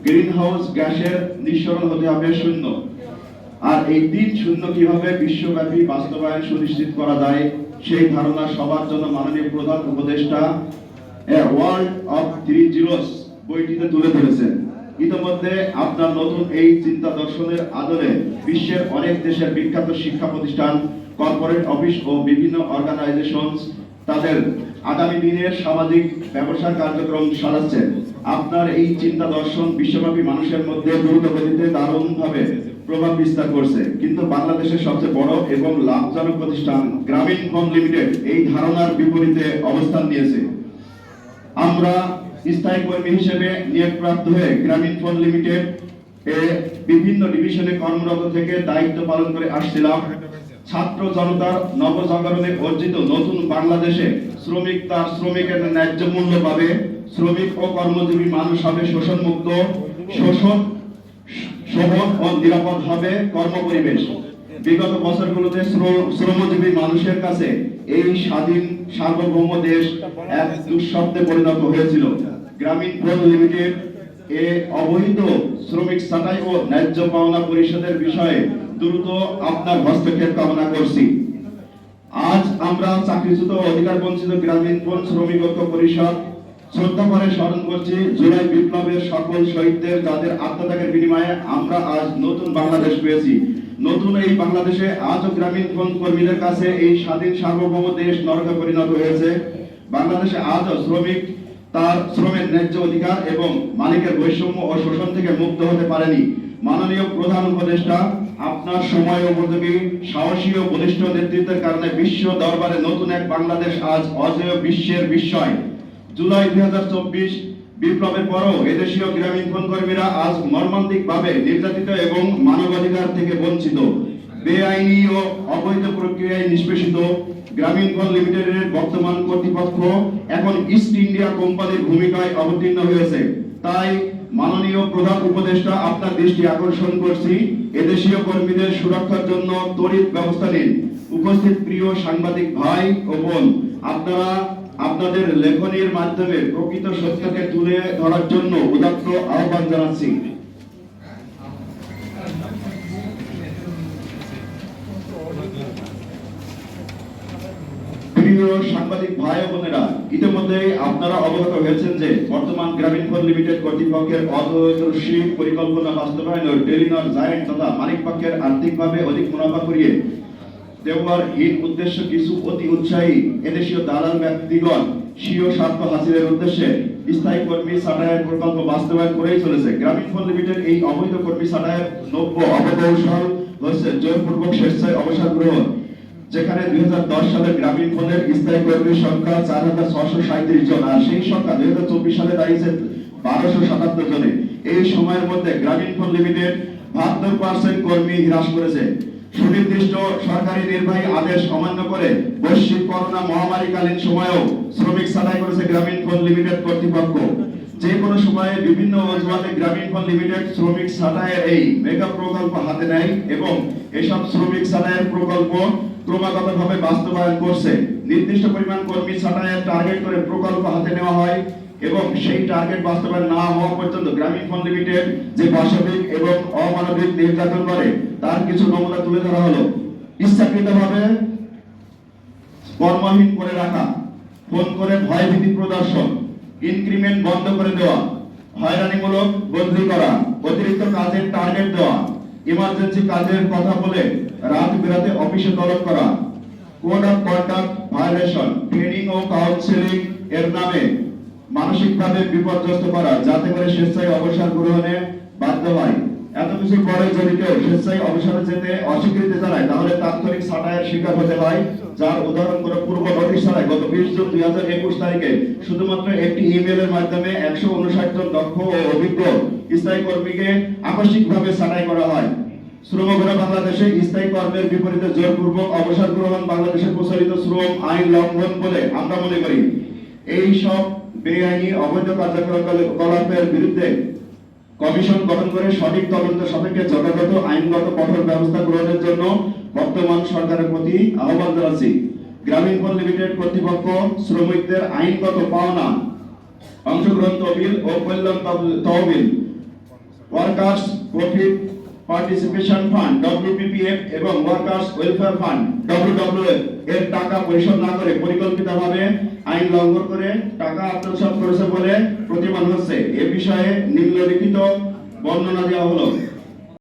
Green house গ্যাসের নিঃসরণ হতে হবে শূন্য। আর এই 3-0 কিভাবে বিশ্বব্যাপী বাস্তবায়ন সুনিশ্চিত করা যায় সেই ধারণা সবার জন্য মাননীয় প্রধান উপদেষ্টা ওয়ার্ল্ড অফ 3 জিরোস বইটিতে তুলে ধরেছেন। ইতিমধ্যে আপনার নতুন এই চিন্তা দর্শনের আদলে বিশ্বের অনেক দেশের বিখ্যাত শিক্ষা প্রতিষ্ঠান, কর্পোরেট অফিস ও বিভিন্ন অর্গানাইজেশনস তাদের আগামী দিনের সামাজিক ব্যবসার কার্যক্রম সাজাচ্ছে। আপনার এই চিন্তা দর্শন বিশ্বব্যাপী মানুষের মধ্যে দ্রুত গতিতে দারুণভাবে প্রভাব বিস্তার করছে। কিন্তু বাংলাদেশের সবচেয়ে বড় এবং লাভজনক প্রতিষ্ঠান গ্রামীণফোন লিমিটেড এই ধারণার বিপরীতে অবস্থান নিয়েছে। আমরা স্থায়ী কর্মী হিসেবে নিয়োগপ্রাপ্ত হয়ে গ্রামীণফোন লিমিটেড বিভিন্ন ডিভিশনে কর্মরত থেকে দায়িত্ব পালন করে আসছিলাম। ছাত্র জনতার নবজাগরণে অর্জিত নতুন বাংলাদেশে শ্রমিক তার শ্রমিকের ন্যায্য মূল্য পাবে, শ্রমিক ও কর্মজীবী মানুষ হবে শোষণমুক্ত, শোষণ ও নিরাপদ হবে কর্মপরিবেশ। বিগত বছরগুলোতে শ্রমজীবী মানুষের কাছে এই স্বাধীন সার্বভৌম দেশ এক দুঃস্বপ্নে পরিণত হয়েছিল। গ্রামীণফোন লিমিটেড অবৈধ শ্রমিক ছাঁটাই ও ন্যায্য পাওনা পরিশোধের বিষয়ে দ্রুত আপনার হস্তক্ষেপ কামনা করছি। আজ আমরা চাকরিচ্যুত অধিকার বঞ্চিত গ্রামীণফোন শ্রমিক ঐক্য পরিষদ শ্রদ্ধা করে স্মরণ করছি জুলাই বিপ্লবের সকল শহীদদের, যাদের আত্মত্যাগের বিনিময়ে আমরা আজ নতুন বাংলাদেশ পেয়েছি। নতুন এই বাংলাদেশে আজও গ্রামীণফোন কর্মীদের কাছে এই স্বাধীন সার্বভৌম দেশ নরকে পরিণত হয়েছে। বাংলাদেশে আজও শ্রমিক তার শ্রমের ন্যায্য অধিকার এবং মালিকের বৈষম্য ও শোষণ থেকে মুক্ত হতে পারেনি। মাননীয় প্রধান উপদেষ্টা, আপনার সময় উপযোগী, সাহসী ও বলিষ্ঠ নেতৃত্বের কারণে বিশ্ব দরবারে নতুন এক বাংলাদেশ আজ অজেয় বিশ্বের বিস্ময়। জুলাই 2024 বিপ্লবের পরও এদেশীয় গ্রামীণফোন কর্মীরা আজ মর্মান্তিকভাবে নির্যাতিত এবং মানবাধিকার থেকে বঞ্চিত, বেআইনি ও অবৈধ প্রক্রিয়ায় নিষ্পেষিত। গ্রামীণফোন লিমিটেডের বর্তমান কর্তৃপক্ষ এখন ইস্ট ইন্ডিয়া কোম্পানির ভূমিকায় অবতীর্ণ হয়েছে। তাই মাননীয় প্রধান উপদেষ্টা, আপনার দৃষ্টি আকর্ষণ করছি, এদেশীয় কর্মীদের সুরক্ষার জন্য ত্বরিত ব্যবস্থা নিন। উপস্থিত প্রিয় সাংবাদিক ভাই ও বোন, আপনারা আপনাদের লেখনীর মাধ্যমে প্রকৃত সত্যকে তুলে ধরার জন্য উদাত্ত আহ্বান জানাচ্ছি। প্রিয় সাংবাদিক ভাই ও বোনেরা, ইতিমধ্যে আপনারা অবগত হয়েছেন যে বর্তমান গ্রামীণফোন লিমিটেড কর্তৃপক্ষের অদূরদর্শী পরিকল্পনা বাস্তবায়নের টেলিনর জায়েন্ট তথা মালিক পক্ষের আর্থিকভাবে অধিক মুনাফা করিয়ে দেওয়ারহীন উদ্দেশ্য কিছু অতি উৎসাহী এদেশীয় দালাল ব্যক্তিগণ স্বীয় স্বার্থ হাসিলের উদ্দেশ্যে স্থায়ী কর্মী ছাঁটাইয়ের প্রকল্প বাস্তবায়ন করেই চলেছে। গ্রামীণফোন লিমিটেড এই অবৈধ কর্মী ছাঁটাইয়ের নব্য অপকৌশল হচ্ছে জোরপূর্বক স্বেচ্ছায় অবসর গ্রহণ। যেখানে 2010 সালে গ্রামীণফোনের স্থায়ী কর্মীর সংখ্যা 4637 জন, আর সেই সংখ্যা 2024 সালে দাঁড়িয়েছে 1277 জনে। এই সময়ের মধ্যে গ্রামীণফোন লিমিটেড 72% কর্মী হ্রাস করেছে। সুনির্দিষ্ট সরকারি নির্বাহী আদেশ অমান্য করে বৈশ্বিক করোনা মহামারীকালীন সময়েও শ্রমিক ছাঁটাই করেছে গ্রামীণফোন লিমিটেড কর্তৃপক্ষ। যে কোনো সময়ে বিভিন্ন অজুহাতে গ্রামীণফোন লিমিটেড শ্রমিক ছাঁটাইয়ের এই মেগা প্রকল্প হাতে নেয় এবং এসব শ্রমিক ছাঁটাইয়ের প্রকল্প ক্রমাগতভাবে বাস্তবায়ন করছে। নির্দিষ্ট পরিমাণ কর্মী ছাঁটাইয়ের টার্গেট করে প্রকল্প হাতে নেওয়া হয় এবং সেই টার্গেট বাস্তবায়ন না হওয়া পর্যন্ত গ্রামীণফোন লিমিটেড যে পাশবিক এবং অমানবিক নির্যাতন করে তার কিছু নমুনা তুলে ধরা হলো। ইচ্ছাকৃতভাবে কর্মহীন করে রাখা, ফোন করে ভয়ভীতি প্রদর্শন, ইনক্রিমেন্ট বন্ধ করে দেওয়া, হয়রানিমূলক বদলি করা, অতিরিক্ত কাজের টার্গেট দেওয়া, ইমার্জেন্সি কাজের কথা বলে রাত বিরাতে অফিসে তলব করা, code of conduct violation, training ও কাউন্সেলিং এর নামে মানসিকভাবে বিপর্যস্ত করা, যাতে করে স্বেচ্ছায় অবসর গ্রহণে বাধ্য হয়। এত কিছু পরে যদি কেউ স্বেচ্ছায় অবসরে যেতে অস্বীকৃতি জানায় তাহলে তাৎক্ষণিক ছাঁটাইয়ের শিকার হতে হয়। যার উদাহরণ করে পূর্ব নোটিশ ছাড়াই গত 20 জুন 2021 তারিখে শুধুমাত্র একটি ইমেলের মাধ্যমে 159 জন দক্ষ ও অভিজ্ঞ স্থায়ী কর্মীকে আকস্মিকভাবে ছাঁটাই করা হয়। শ্রমঘরা বাংলাদেশে স্থায়ী কর্মের বিপরীতে জোরপূর্বক অবসর গ্রহণ বাংলাদেশে প্রচলিত শ্রম আইন লঙ্ঘন বলে আমরা মনে করি। এই সব বেআইনি অবৈধ কার্যকলাপের বিরুদ্ধে কমিশন গঠন করে সঠিক তদন্ত সাপেক্ষে যথাযথ আইনগত কঠোর ব্যবস্থা গ্রহণের জন্য বর্তমান সরকারের প্রতি আহ্বান জানাচ্ছি। গ্রামীণফোন লিমিটেড কর্তৃপক্ষ শ্রমিকদের আইনগত পাওনা, অংশগ্রহণ তহবিল ও কল্যাণ তহবিল ওয়ার্কার্স প্রফিট পার্টিসিপেশন ফান্ড ডব্লিউপিপিএফ এবং ওয়ার্কার্স ওয়েলফেয়ার ফান্ড ডব্লিউডব্লিউএফ এর টাকা পরিশোধ না করে পরিকল্পিতভাবে আইন লঙ্ঘন করে টাকা আত্মসাৎ করেছে বলে প্রতিমান হচ্ছে। এ বিষয়ে নিম্নলিখিত বর্ণনা দেওয়া হলো।